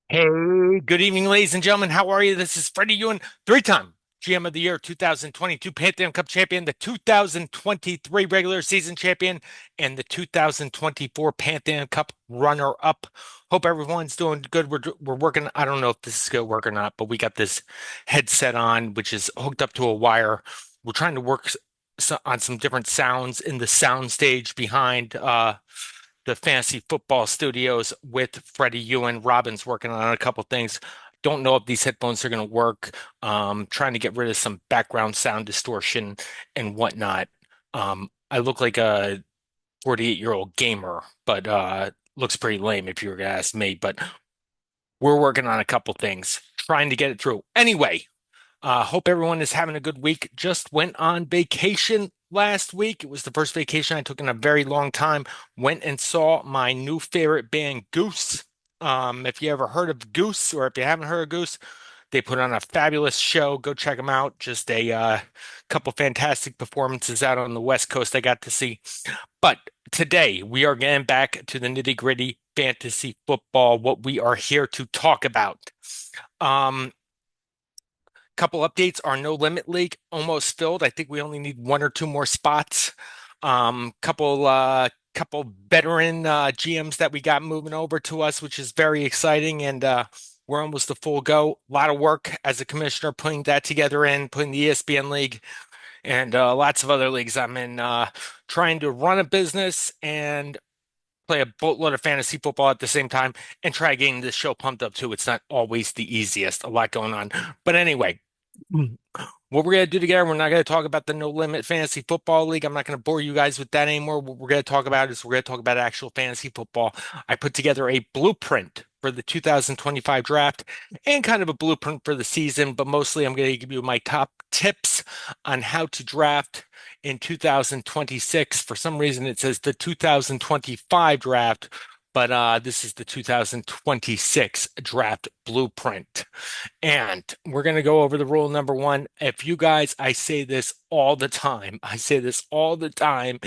Hey, good evening, ladies and gentlemen. How are you? This is Freddie Ewan, three-time GM of the Year, 2022 Pantheon Cup champion, the 2023 regular season champion, and the 2024 Pantheon Cup runner-up. Hope everyone's doing good. We're working. I don't know if this is going to work or not, but we got this headset on, which is hooked up to a wire. We're trying to work on some different sounds in the sound stage behind the fantasy football studios with Freddie Ewan. Robin's working on a couple things. Don't know if these headphones are going to work. Trying to get rid of some background sound distortion and whatnot. I look like a 48-year-old gamer, but looks pretty lame if you were going to ask me. But we're working on a couple things, trying to get it through. Anyway, hope everyone is having a good week. Just went on vacation last week. It was the first vacation I took in a very long time. Went and saw my new favorite band, Goose. If you ever heard of Goose or if you haven't heard of Goose, they put on a fabulous show. Go check them out. Just a couple fantastic performances out on the West Coast I got to see. But today we are getting back to the nitty-gritty fantasy football, what we are here to talk about. Um, Couple updates. Our No Limit League almost filled. I think we only need one or two more spots. Couple veteran GMs that we got moving over to us, which is very exciting, and we're almost a full go. A lot of work as a commissioner putting that together in, putting the ESPN league and lots of other leagues I'm in, trying to run a business and play a boatload of fantasy football at the same time and try getting this show pumped up too. It's not always the easiest, a lot going on. But anyway, what we're going to do together, we're not going to talk about the No Limit Fantasy Football League. I'm not going to bore you guys with that anymore. What we're going to talk about is we're going to talk about actual fantasy football. I put together a blueprint for the 2025 draft and kind of a blueprint for the season, but mostly I'm going to give you my top tips on how to draft in 2026. For some reason, it says the 2025 draft, but this is the 2026 draft blueprint. And we're going to go over the rule number one. If you guys, I say this all the time. I say this all the time,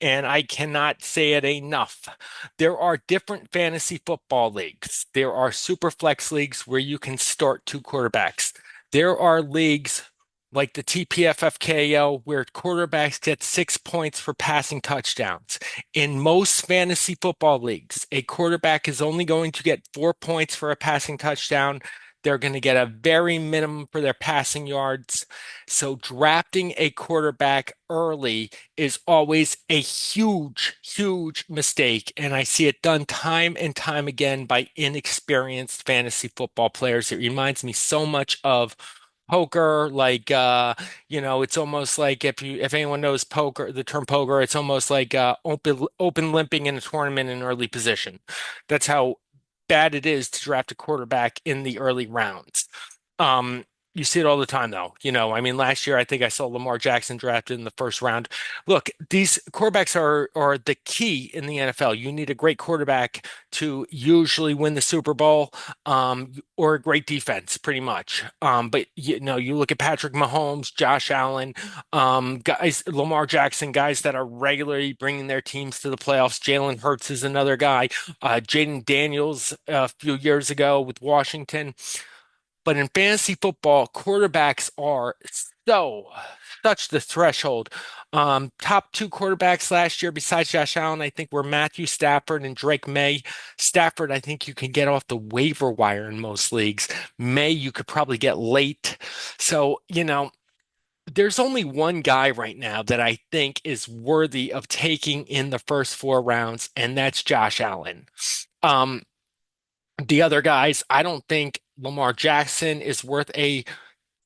and I cannot say it enough. There are different fantasy football leagues. There are super flex leagues where you can start two quarterbacks. There are leagues like the TPFFKO where quarterbacks get 6 points for passing touchdowns. In most fantasy football leagues, a quarterback is only going to get 4 points for a passing touchdown. They're going to get a very minimum for their passing yards. So drafting a quarterback early is always a huge, huge mistake. And I see it done time and time again by inexperienced fantasy football players. It reminds me so much of poker, like it's almost like if anyone knows poker, the term poker, it's almost like open limping in a tournament in early position. That's how bad it is to draft a quarterback in the early rounds. Um, you see it all the time, though. I mean, last year I think I saw Lamar Jackson drafted in the first round. Look, these quarterbacks are the key in the NFL. You need a great quarterback to usually win the Super Bowl, or a great defense, pretty much. But you look at Patrick Mahomes, Josh Allen, guys, Lamar Jackson, guys that are regularly bringing their teams to the playoffs. Jalen Hurts is another guy. Jaden Daniels a few years ago with Washington. But in fantasy football, quarterbacks are such the threshold. Top two quarterbacks last year, besides Josh Allen, I think were Matthew Stafford and Drake May. Stafford, I think you can get off the waiver wire in most leagues. May, you could probably get late. So, there's only one guy right now that I think is worthy of taking in the first four rounds, and that's Josh Allen. Um, the other guys, I don't think Lamar Jackson is worth a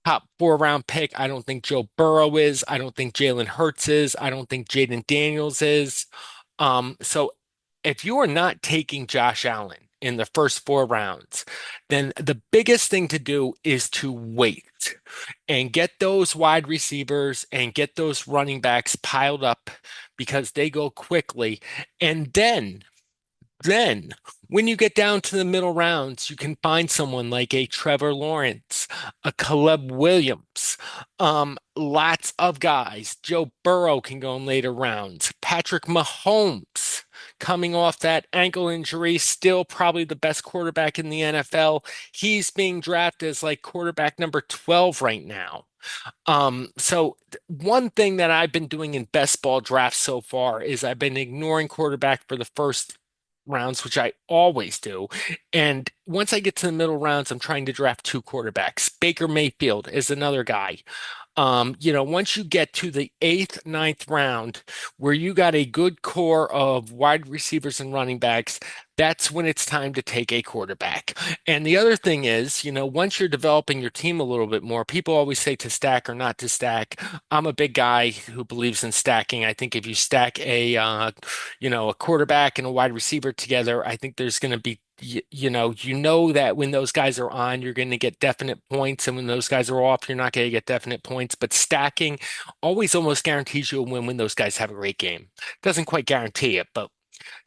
top four-round pick. I don't think Joe Burrow is. I don't think Jalen Hurts is. I don't think Jaden Daniels is. So if you are not taking Josh Allen in the first four rounds, then the biggest thing to do is to wait and get those wide receivers and get those running backs piled up because they go quickly. And then, when you get down to the middle rounds, you can find someone like a Trevor Lawrence, a Caleb Williams, lots of guys. Joe Burrow can go in later rounds. Patrick Mahomes coming off that ankle injury, still probably the best quarterback in the NFL. He's being drafted as like quarterback number 12 right now. One thing that I've been doing in best ball drafts so far is I've been ignoring quarterback for the first rounds, which I always do. And once I get to the middle rounds, I'm trying to draft two quarterbacks. Baker Mayfield is another guy. Once you get to the eighth, ninth round, where you got a good core of wide receivers and running backs, that's when it's time to take a quarterback. And the other thing is, once you're developing your team a little bit more, people always say to stack or not to stack. I'm a big guy who believes in stacking. I think if you stack a quarterback and a wide receiver together, I think there's going to be you know that when those guys are on, you're going to get definite points, and when those guys are off, you're not going to get definite points. But stacking always almost guarantees you a win when those guys have a great game. Doesn't quite guarantee it, but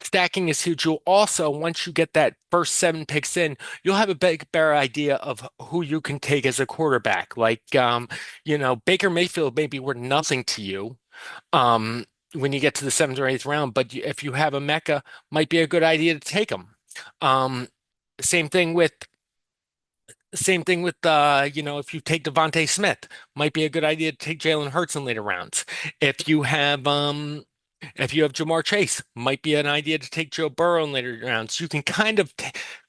stacking is huge. You'll also, once you get that first seven picks in, you'll have a better idea of who you can take as a quarterback. Baker Mayfield may be worth nothing to you. Um, when you get to the seventh or eighth round, but if you have a Mecca, might be a good idea to take him. Um, same thing with if you take Devontae Smith, might be a good idea to take Jalen Hurts in later rounds. If you have if you have Jamar Chase, might be an idea to take Joe Burrow in later rounds. You can kind of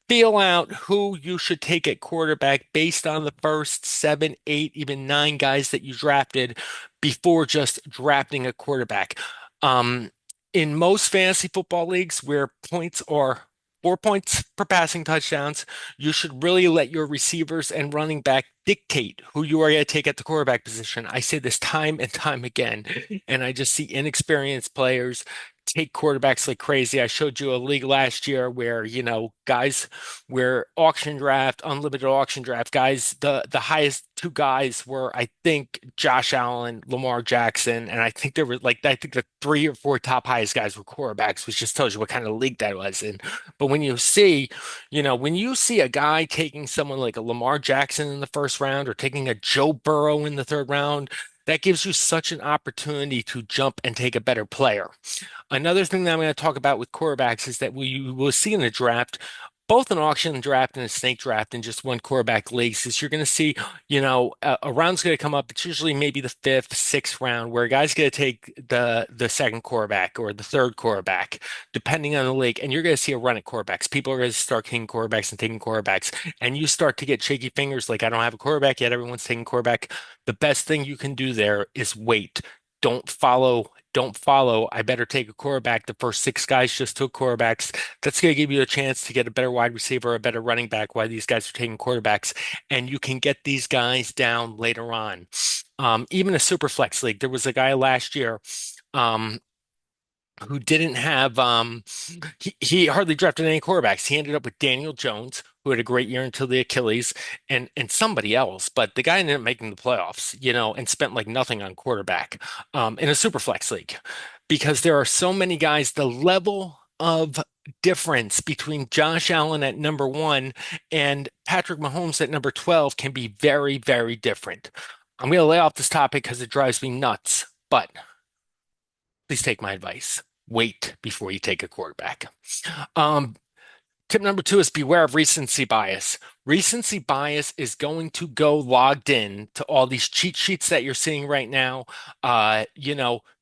feel out who you should take at quarterback based on the first seven, eight, even nine guys that you drafted before just drafting a quarterback. Um, in most fantasy football leagues where points are 4 points per passing touchdowns, you should really let your receivers and running back dictate who you are going to take at the quarterback position. I say this time and time again, and I just see inexperienced players take quarterbacks like crazy. I showed you a league last year where, guys where auction draft, unlimited auction draft guys, the highest two guys were, I think, Josh Allen, Lamar Jackson, and I think the three or four top highest guys were quarterbacks, which just tells you what kind of league that was in. But when you see a guy taking someone like a Lamar Jackson in the first round or taking a Joe Burrow in the third round, that gives you such an opportunity to jump and take a better player. Another thing that I'm going to talk about with quarterbacks is that we will see in the draft, both an auction draft and a snake draft in just one quarterback leagues, is you're going to see, a round's going to come up. It's usually maybe the fifth, sixth round where a guy's going to take the second quarterback or the third quarterback, depending on the league, and you're going to see a run at quarterbacks. People are going to start taking quarterbacks and taking quarterbacks, and you start to get shaky fingers, like I don't have a quarterback yet. Everyone's taking quarterback. The best thing you can do there is wait. Don't follow don't follow. I better take a quarterback. The first six guys just took quarterbacks. That's going to give you a chance to get a better wide receiver, a better running back while these guys are taking quarterbacks. And you can get these guys down later on. Even a super flex league, there was a guy last year. Um, who didn't have he hardly drafted any quarterbacks. He ended up with Daniel Jones, who had a great year until the Achilles, and somebody else. But the guy ended up making the playoffs, and spent like nothing on quarterback in a super flex league because there are so many guys. The level of difference between Josh Allen at number one and Patrick Mahomes at number 12 can be very, very different. I'm going to lay off this topic because it drives me nuts, but please take my advice. Wait before you take a quarterback. Um, Tip number two is beware of recency bias. Recency bias is going to go logged in to all these cheat sheets that you're seeing right now.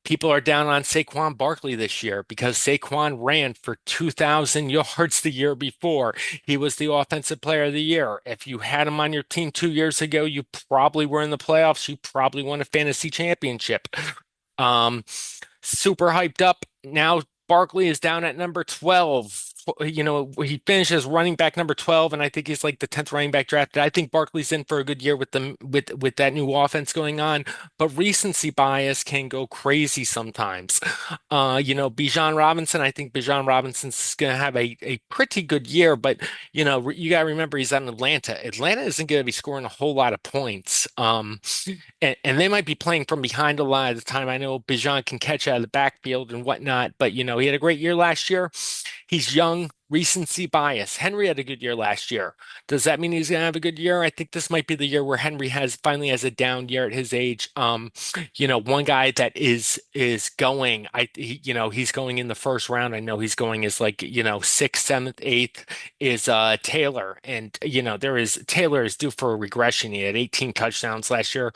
People are down on Saquon Barkley this year because Saquon ran for 2,000 yards the year before. He was the offensive player of the year. If you had him on your team 2 years ago, you probably were in the playoffs. You probably won a fantasy championship. Um, Super hyped up. Now Barkley is down at number 12. He finishes running back number 12, and I think he's like the 10th running back drafted. I think Barkley's in for a good year with them with that new offense going on, but recency bias can go crazy sometimes. Bijan Robinson, I think Bijan Robinson's gonna have a pretty good year, but you gotta remember he's on Atlanta. Atlanta isn't gonna be scoring a whole lot of points. And they might be playing from behind a lot of the time. I know Bijan can catch out of the backfield and whatnot, but he had a great year last year. He's young, recency bias. Henry had a good year last year. Does that mean he's gonna have a good year? I think this might be the year where Henry has finally has a down year at his age. One guy that is going, he's going in the first round. I know he's going as like, sixth, seventh, eighth is Taylor. And there is Taylor is due for a regression. He had 18 touchdowns last year.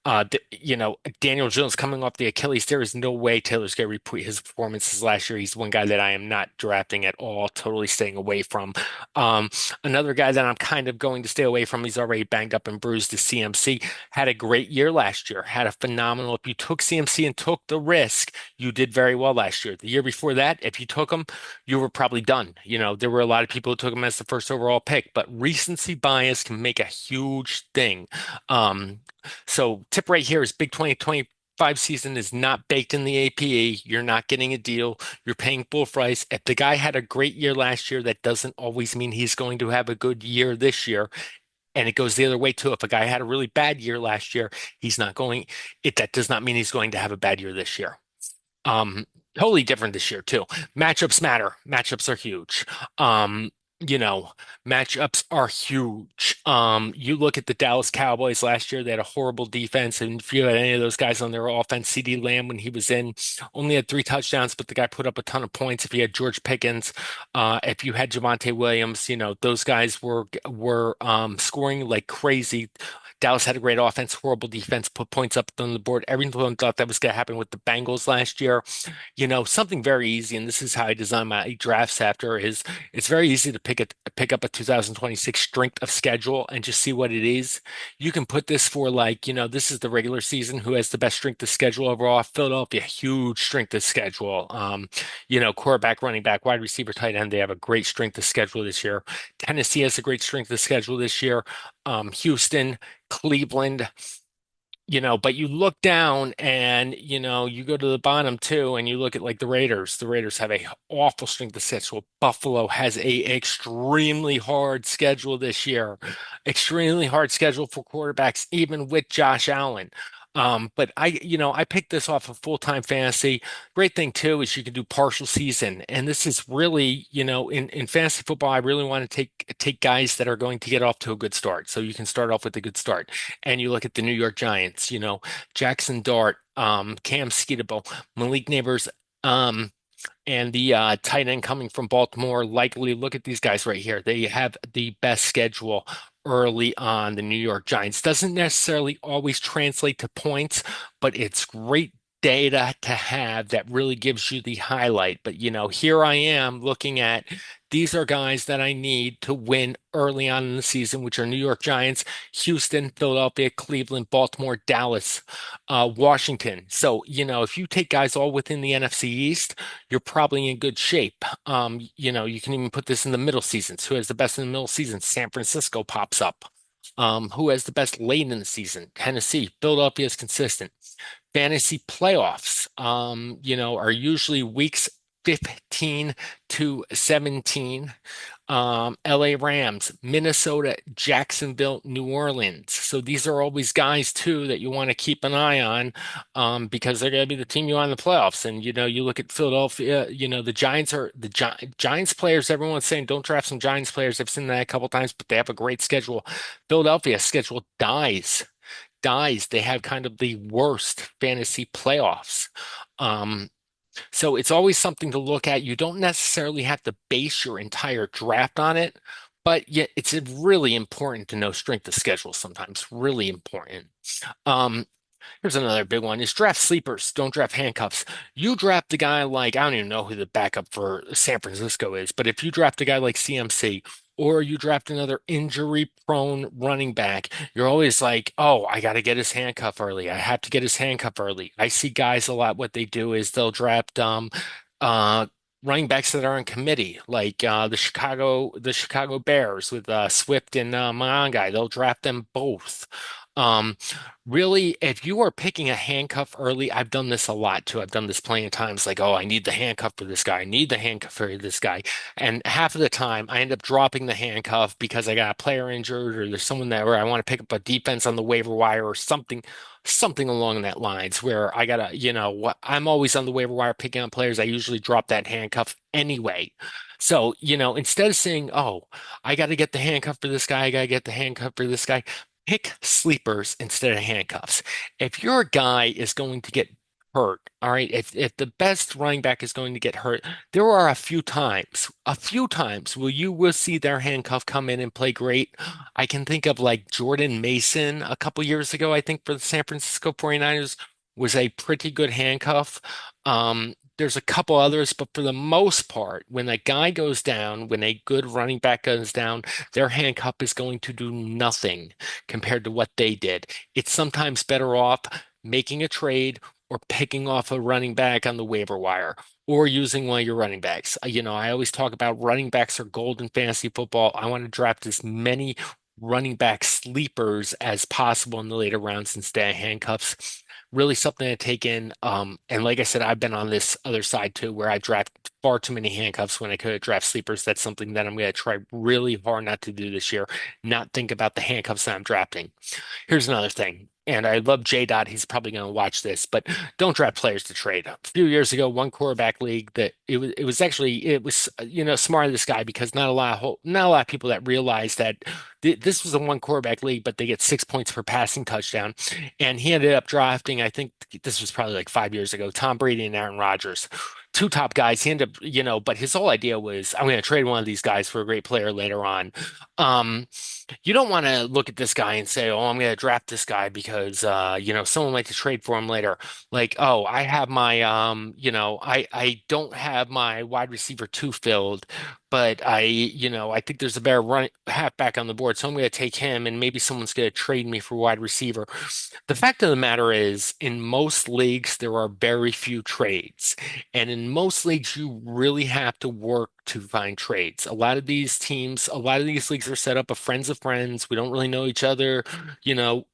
Daniel Jones coming off the Achilles, there is no way Taylor's going to repeat his performances last year. He's one guy that I am not drafting at all, totally staying away from. Um, Another guy that I'm kind of going to stay away from, he's already banged up and bruised, is CMC. Had a great year last year, had a phenomenal. If you took CMC and took the risk, you did very well last year. The year before that, if you took him, you were probably done. There were a lot of people who took him as the first overall pick, but recency bias can make a huge thing. Um, so tip right here is Big 2025 season is not baked in the APE. You're not getting a deal. You're paying full price. If the guy had a great year last year, that doesn't always mean he's going to have a good year this year. And it goes the other way too. If a guy had a really bad year last year, he's not going, that does not mean he's going to have a bad year this year. Um, Totally different this year too. Matchups matter. Matchups are huge. Um, you know, Matchups are huge. You look at the Dallas Cowboys last year, they had a horrible defense, and if you had any of those guys on their offense, CeeDee Lamb when he was in, only had 3 touchdowns, but the guy put up a ton of points. If you had George Pickens, if you had Javonte Williams, those guys were scoring like crazy. Dallas had a great offense, horrible defense, put points up on the board. Everyone thought that was going to happen with the Bengals last year. Something very easy, and this is how I design my drafts after is it's very easy to pick up a 2026 strength of schedule and just see what it is. You can put this for like, this is the regular season. Who has the best strength of schedule overall? Philadelphia, huge strength of schedule. Quarterback, running back, wide receiver, tight end. They have a great strength of schedule this year. Tennessee has a great strength of schedule this year. Houston, Cleveland, but you look down and, you go to the bottom too, and you look at like the Raiders. The Raiders have a awful strength of schedule. Buffalo has a extremely hard schedule this year, extremely hard schedule for quarterbacks, even with Josh Allen. But I picked this off of full-time fantasy. Great thing too is you can do partial season, and this is really, in fantasy football, I really want to take guys that are going to get off to a good start. So you can start off with a good start, and you look at the New York Giants, Jackson Dart, Cam Skidable, Malik Neighbors, and the tight end coming from Baltimore. Likely, look at these guys right here. They have the best schedule early on. The New York Giants doesn't necessarily always translate to points, but it's great data to have that really gives you the highlight. But here I am looking at these are guys that I need to win early on in the season, which are New York Giants, Houston, Philadelphia, Cleveland, Baltimore, Dallas, Washington. So, if you take guys all within the NFC East, you're probably in good shape. You can even put this in the middle seasons. Who has the best in the middle season? San Francisco pops up. Who has the best late in the season? Tennessee. Philadelphia is consistent. Fantasy playoffs, are usually weeks 15 to 17. LA Rams, Minnesota, Jacksonville, New Orleans. So these are always guys too that you want to keep an eye on, because they're going to be the team you want in the playoffs. And you look at Philadelphia. The Giants are the Giants players. Everyone's saying don't draft some Giants players. I've seen that a couple times, but they have a great schedule. Philadelphia's schedule dies. They have kind of the worst fantasy playoffs. Um, so it's always something to look at. You don't necessarily have to base your entire draft on it, but yet it's really important to know strength of schedule sometimes. Really important. Um, Here's another big one is draft sleepers. Don't draft handcuffs. You draft a guy like, I don't even know who the backup for San Francisco is, but if you draft a guy like CMC or you draft another injury prone running back, you're always like, oh, I got to get his handcuff early. I have to get his handcuff early. I see guys a lot. What they do is they'll draft uh, running backs that are on committee, like the Chicago Bears with Swift and Mongai. They'll draft them both. Um, Really, if you are picking a handcuff early, I've done this a lot too. I've done this plenty of times, like, oh, I need the handcuff for this guy. I need the handcuff for this guy. And half of the time, I end up dropping the handcuff because I got a player injured or there's someone that where I want to pick up a defense on the waiver wire or something along that lines where I gotta, I'm always on the waiver wire picking up players. I usually drop that handcuff anyway. So, instead of saying, oh, I got to get the handcuff for this guy, I got to get the handcuff for this guy, pick sleepers instead of handcuffs. If your guy is going to get hurt, all right, if the best running back is going to get hurt, there are a few times where you will see their handcuff come in and play great. I can think of like Jordan Mason a couple years ago, I think for the San Francisco 49ers was a pretty good handcuff. There's a couple others, but for the most part, when a guy goes down, when a good running back goes down, their handcuff is going to do nothing compared to what they did. It's sometimes better off making a trade or picking off a running back on the waiver wire or using one of your running backs. I always talk about running backs are gold in fantasy football. I want to draft as many running back sleepers as possible in the later rounds instead of handcuffs. Really something to take in. And like I said, I've been on this other side too, where I draft far too many handcuffs when I could draft sleepers. That's something that I'm going to try really hard not to do this year, not think about the handcuffs that I'm drafting. Here's another thing, and I love J Dot. He's probably going to watch this, but don't draft players to trade. A few years ago, one quarterback league that it was smart of this guy because not a lot of people that realized that this was a one quarterback league, but they get 6 points per passing touchdown, and he ended up drafting. I think this was probably like 5 years ago. Tom Brady and Aaron Rodgers. Two top guys. He ended up, but his whole idea was, I'm going to trade one of these guys for a great player later on. Um, you don't want to look at this guy and say, "Oh, I'm going to draft this guy because someone might to trade for him later." Like, "Oh, I have my I don't have my wide receiver two filled, but I think there's a better run halfback on the board, so I'm going to take him, and maybe someone's going to trade me for wide receiver." The fact of the matter is, in most leagues, there are very few trades. And in most leagues, you really have to work to find trades. A lot of these leagues are set up of friends. We don't really know each other.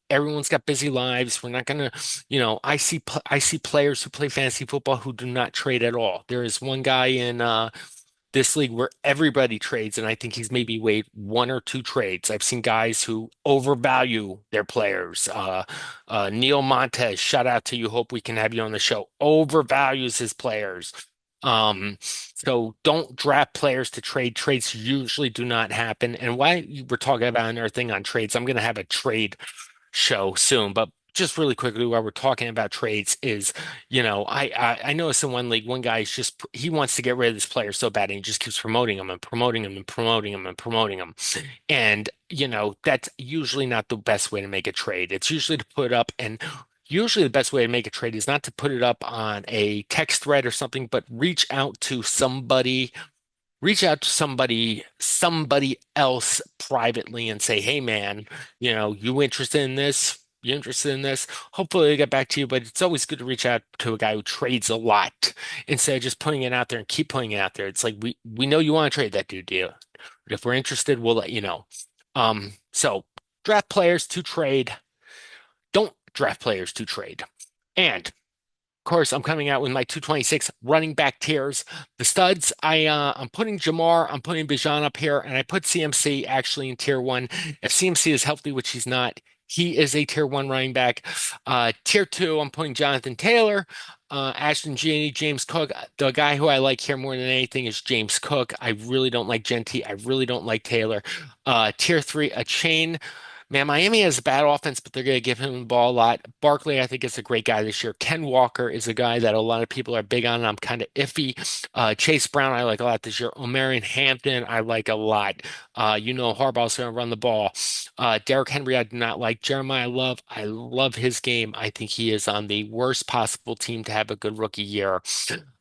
Everyone's got busy lives. We're not gonna, I see players who play fantasy football who do not trade at all. There is one guy in this league where everybody trades, and I think he's maybe weighed one or two trades. I've seen guys who overvalue their players. Neil Montez, shout out to you. Hope we can have you on the show. Overvalues his players. So don't draft players to trade. Trades usually do not happen. And why we're talking about another thing on trades, I'm going to have a trade show soon, but just really quickly while we're talking about trades is, I noticed in one league, one guy is just he wants to get rid of this player so bad and he just keeps promoting him and promoting him and promoting him and promoting him. And, that's usually not the best way to make a trade. It's usually to put up and usually the best way to make a trade is not to put it up on a text thread or something, but somebody else privately and say, "Hey man, you interested in this? You interested in this?" Hopefully they get back to you, but it's always good to reach out to a guy who trades a lot instead of just putting it out there and keep putting it out there. It's like we know you want to trade that dude, deal. But if we're interested, we'll let you know. So draft players to trade. Don't draft players to trade. And course, I'm coming out with my 226 running back tiers. The studs, I'm putting Jamar, I'm putting Bijan up here, and I put CMC actually in tier one. If CMC is healthy, which he's not, he is a tier one running back. Tier two, I'm putting Jonathan Taylor, Ashton Genie, James Cook. The guy who I like here more than anything is James Cook. I really don't like Genty. I really don't like Taylor. Tier three, a chain. Man, Miami has a bad offense, but they're going to give him the ball a lot. Barkley, I think, is a great guy this year. Ken Walker is a guy that a lot of people are big on, and I'm kind of iffy. Chase Brown, I like a lot this year. Omarion Hampton, I like a lot. Harbaugh's going to run the ball. Derrick Henry, I do not like. Jeremiah Love, I love his game. I think he is on the worst possible team to have a good rookie year.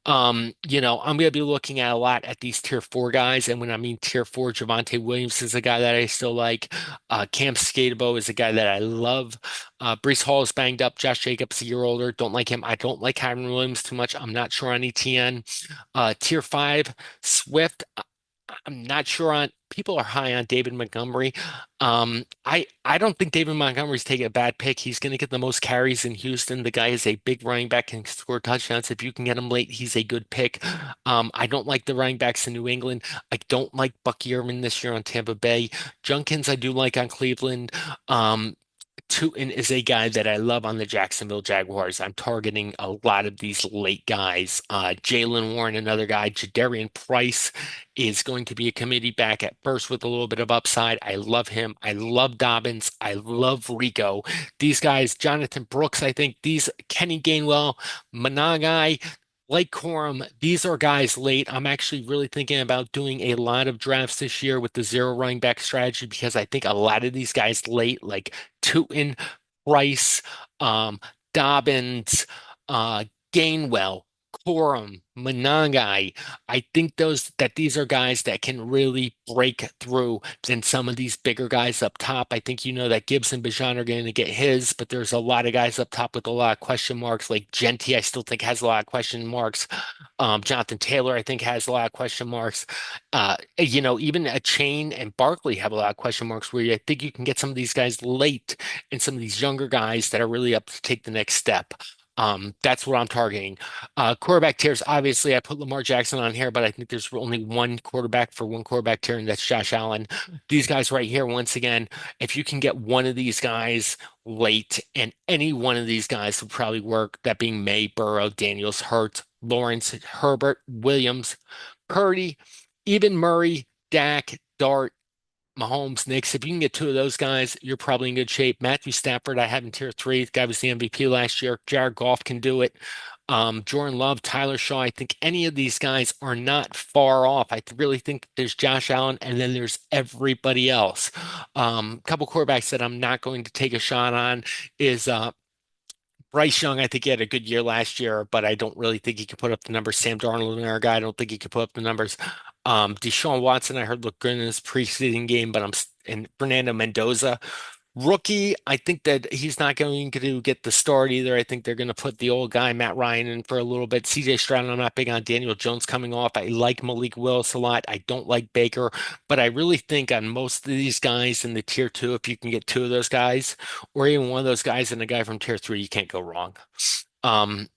I'm going to be looking at a lot at these tier four guys. And when I mean tier four, Javonte Williams is a guy that I still like. Cam Skatebo is a guy that I love. Breece Hall is banged up. Josh Jacobs, a year older. Don't like him. I don't like Kyren Williams too much. I'm not sure on ETN. Tier five, Swift. I'm not sure on people are high on David Montgomery. I don't think David Montgomery's taking a bad pick. He's going to get the most carries in Houston. The guy is a big running back, can score touchdowns. If you can get him late, he's a good pick. I don't like the running backs in New England. I don't like Bucky Irvin this year on Tampa Bay. Junkins, I do like on Cleveland. Um, Tootin is a guy that I love on the Jacksonville Jaguars. I'm targeting a lot of these late guys. Jalen Warren, another guy. Jadarian Price is going to be a committee back at first with a little bit of upside. I love him. I love Dobbins. I love Rico. These guys, Jonathan Brooks, I think these Kenny Gainwell, Managai, Blake Corum, these are guys late. I'm actually really thinking about doing a lot of drafts this year with the zero running back strategy because I think a lot of these guys late, like Tootin, Price, um, Dobbins, uh, Gainwell, Corum, Monangai. I think these are guys that can really break through than some of these bigger guys up top. I think you know that Gibbs and Bijan are going to get his, but there's a lot of guys up top with a lot of question marks. Like Genti, I still think has a lot of question marks. Jonathan Taylor, I think, has a lot of question marks. Even a Chain and Barkley have a lot of question marks where I think you can get some of these guys late and some of these younger guys that are really up to take the next step. That's what I'm targeting. Quarterback tiers, obviously, I put Lamar Jackson on here, but I think there's only one quarterback for one quarterback tier, and that's Josh Allen. These guys right here, once again, if you can get one of these guys late, and any one of these guys would probably work, that being May, Burrow, Daniels, Hurts, Lawrence, Herbert, Williams, Purdy, even Murray, Dak, Dart, Mahomes, Knicks. If you can get two of those guys, you're probably in good shape. Matthew Stafford, I have in tier three. The guy was the MVP last year. Jared Goff can do it. Jordan Love, Tyler Shaw. I think any of these guys are not far off. really think there's Josh Allen and then there's everybody else. A couple quarterbacks that I'm not going to take a shot on is Bryce Young. I think he had a good year last year, but I don't really think he could put up the numbers. Sam Darnold, another guy, I don't think he could put up the numbers. Deshaun Watson, I heard looked good in his preseason game, but and Fernando Mendoza, rookie. I think that he's not going to get the start either. I think they're going to put the old guy Matt Ryan in for a little bit. CJ Stroud, I'm not big on Daniel Jones coming off. I like Malik Willis a lot. I don't like Baker, but I really think on most of these guys in the tier two, if you can get two of those guys, or even one of those guys and a guy from tier three, you can't go wrong. Um,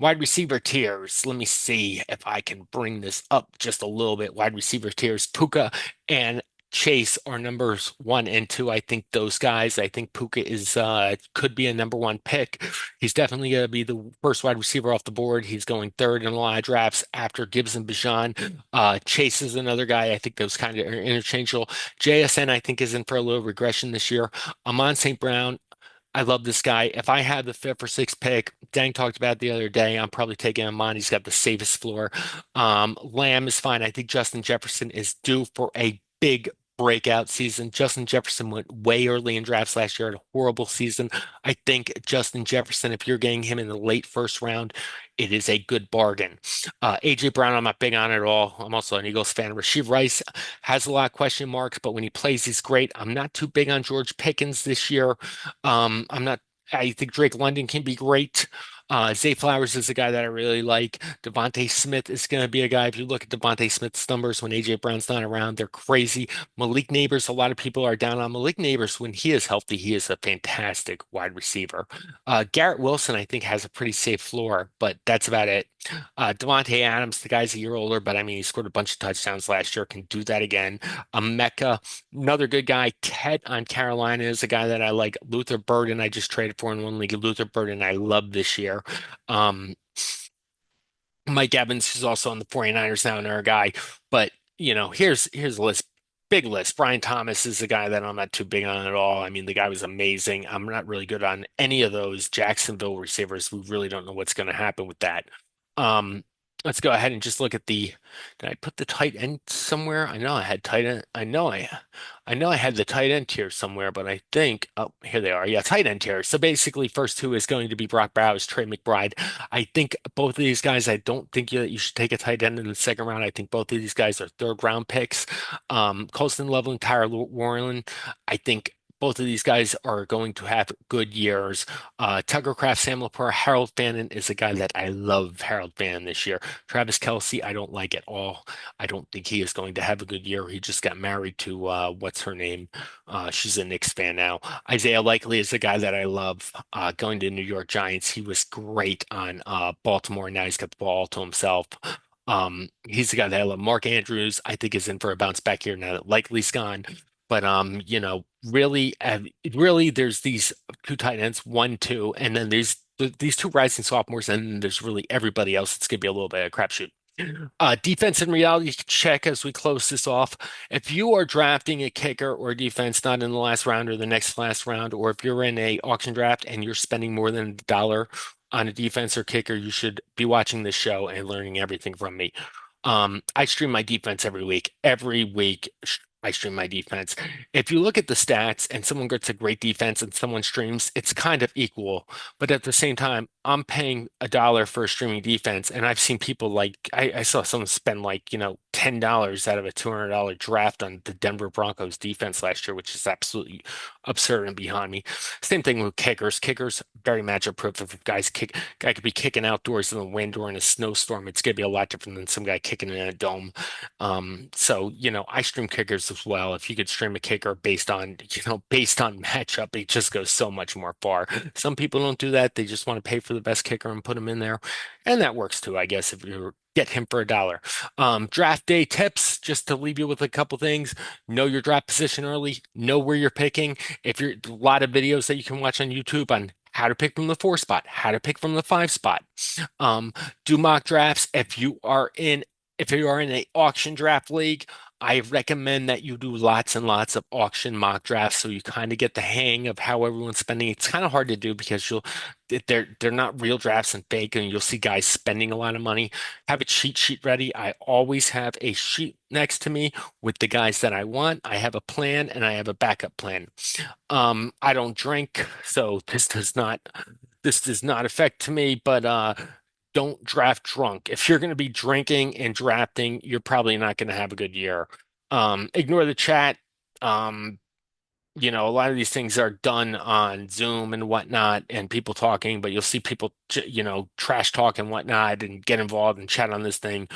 Wide receiver tiers. Let me see if I can bring this up just a little bit. Wide receiver tiers. Puka and Chase are numbers one and two. I think those guys. I think Puka is could be a number one pick. He's definitely going to be the first wide receiver off the board. He's going third in a lot of drafts after Gibbs and Bijan. Chase is another guy. I think those kind of are interchangeable. JSN I think is in for a little regression this year. Amon St. Brown. I love this guy. If I had the fifth or sixth pick, Dang talked about it the other day, I'm probably taking him on. He's got the safest floor. Lamb is fine. I think Justin Jefferson is due for a big breakout season. Justin Jefferson went way early in drafts last year, had a horrible season. I think Justin Jefferson, if you're getting him in the late first round, it is a good bargain. AJ Brown, I'm not big on at all. I'm also an Eagles fan. Rashee Rice has a lot of question marks, but when he plays, he's great. I'm not too big on George Pickens this year. I'm not. I think Drake London can be great. Zay Flowers is a guy that I really like. Devontae Smith is going to be a guy. If you look at Devontae Smith's numbers when AJ Brown's not around, they're crazy. Malik Neighbors, a lot of people are down on Malik Neighbors. When he is healthy, he is a fantastic wide receiver. Garrett Wilson, I think, has a pretty safe floor, but that's about it. Devontae Adams, the guy's a year older, but I mean, he scored a bunch of touchdowns last year, can do that again. Mecca, another good guy. Ted on Carolina is a guy that I like. Luther Burden, I just traded for in one league. Luther Burden, I love this year. Um, Mike Evans is also on the 49ers now, another guy. But, here's a list. Big list. Brian Thomas is a guy that I'm not too big on at all. I mean, the guy was amazing. I'm not really good on any of those Jacksonville receivers. We really don't know what's going to happen with that. Um, let's go ahead and just look at did I put the tight end somewhere? I know I had tight end. I know I had the tight end tier somewhere, but I think, oh, here they are. Yeah, tight end tier. So basically, first two is going to be Brock Bowers, Trey McBride. I think both of these guys, I don't think you should take a tight end in the second round. I think both of these guys are third round picks. Colston Loveland, Tyler Warren. I think both of these guys are going to have good years. Tucker Kraft, Sam Lepore, Harold Fannin is a guy that I love. Harold Fannin this year. Travis Kelce, I don't like at all. I don't think he is going to have a good year. He just got married to what's her name? She's a Knicks fan now. Isaiah Likely is a guy that I love. Going to New York Giants, he was great on Baltimore. Now he's got the ball to himself. He's the guy that I love. Mark Andrews, I think, is in for a bounce back here now that Likely's gone. But really, really, there's these two tight ends, one, two, and then there's these two rising sophomores, and then there's really everybody else. It's gonna be a little bit of a crapshoot. Defense and reality check as we close this off. If you are drafting a kicker or defense not in the last round or the next last round, or if you're in a auction draft and you're spending more than $1 on a defense or kicker, you should be watching this show and learning everything from me. I stream my defense every week. Every week, I stream my defense. If you look at the stats and someone gets a great defense and someone streams, it's kind of equal. But at the same time, I'm paying $1 for a streaming defense, and I've seen people like I saw someone spend like, $10 out of a $200 draft on the Denver Broncos defense last year, which is absolutely absurd and beyond me. Same thing with kickers. Kickers very matchup proof. If a guy could be kicking outdoors in the wind or in a snowstorm, it's gonna be a lot different than some guy kicking in a dome. So I stream kickers as well. If you could stream a kicker based on matchup, it just goes so much more far. Some people don't do that. They just want to pay for the best kicker and put him in there. And that works too, I guess, if you get him for $1. Draft day tips, just to leave you with a couple things. Know your draft position early, know where you're picking. If you're a lot of videos that you can watch on YouTube on how to pick from the 4 spot, how to pick from the 5 spot. Um, do mock drafts. If you are in a auction draft league, I recommend that you do lots and lots of auction mock drafts so you kind of get the hang of how everyone's spending. It's kind of hard to do because they're not real drafts and fake, and you'll see guys spending a lot of money. Have a cheat sheet ready. I always have a sheet next to me with the guys that I want. I have a plan and I have a backup plan. I don't drink, so this does not affect me, but don't draft drunk. If you're going to be drinking and drafting, you're probably not going to have a good year. Ignore the chat. Um, a lot of these things are done on Zoom and whatnot, and people talking, but you'll see people, trash talk and whatnot and get involved and chat on this thing.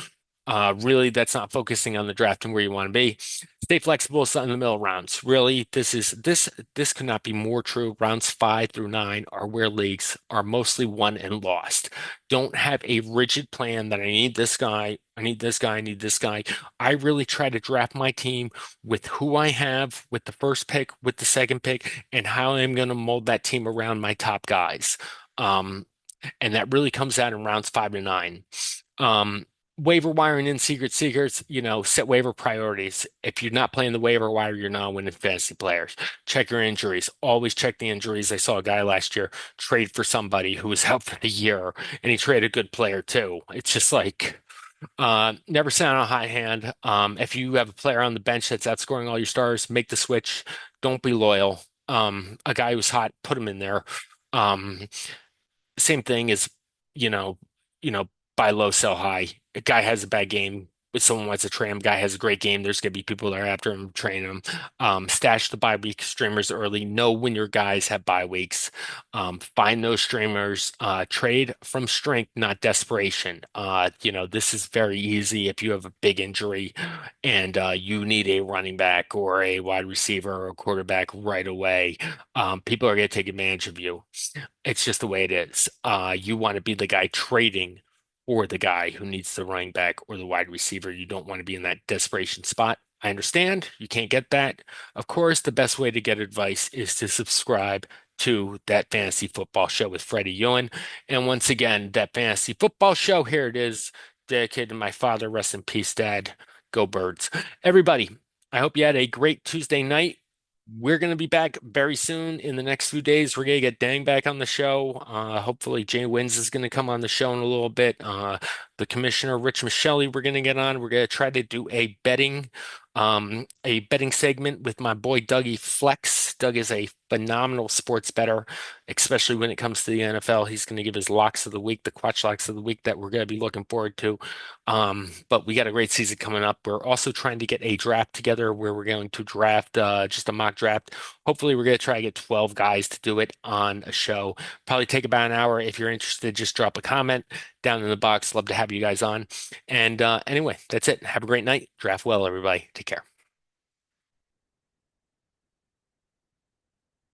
Really, that's not focusing on the draft and where you want to be. Stay flexible in the middle rounds. Really, this could not be more true. Rounds 5 through 9 are where leagues are mostly won and lost. Don't have a rigid plan that I need this guy, I need this guy, I need this guy. I really try to draft my team with who I have, with the first pick, with the second pick, and how I'm going to mold that team around my top guys. Um, and that really comes out in rounds 5 to 9. Um, Waiver wire and in secret secrets, set waiver priorities. If you're not playing the waiver wire, you're not winning fantasy players. Check your injuries. Always check the injuries. I saw a guy last year trade for somebody who was out for the year, and he traded a good player too. It's just like never sit on a high hand. If you have a player on the bench that's outscoring all your stars, make the switch. Don't be loyal. A guy who's hot, put him in there. Um, Same thing as, you know, buy low, sell high. A guy has a bad game, if someone wants to trade him, guy has a great game, there's gonna be people that are after him, train him. Stash the bye week streamers early. Know when your guys have bye weeks. Find those streamers. Trade from strength, not desperation. This is very easy if you have a big injury and you need a running back or a wide receiver or a quarterback right away. People are gonna take advantage of you. It's just the way it is. You want to be the guy trading for the guy who needs the running back or the wide receiver. You don't want to be in that desperation spot. I understand you can't get that. Of course, the best way to get advice is to subscribe to that fantasy football show with Freddie Ewan. And once again, that fantasy football show, here it is, dedicated to my father. Rest in peace, Dad. Go Birds. Everybody, I hope you had a great Tuesday night. We're going to be back very soon in the next few days. We're going to get Dang back on the show. Hopefully, Jay Wins is going to come on the show in a little bit. The commissioner, Rich Michelli, we're going to get on. We're going to try to do a betting segment with my boy Dougie Flex. Doug is a phenomenal sports bettor, especially when it comes to the NFL. He's going to give his locks of the week, the Quatch locks of the week that we're going to be looking forward to. But we got a great season coming up. We're also trying to get a draft together where we're going to draft just a mock draft. Hopefully, we're going to try to get 12 guys to do it on a show. Probably take about an hour. If you're interested, just drop a comment down in the box. Love to have you guys on. And anyway, that's it. Have a great night. Draft well, everybody. Take care.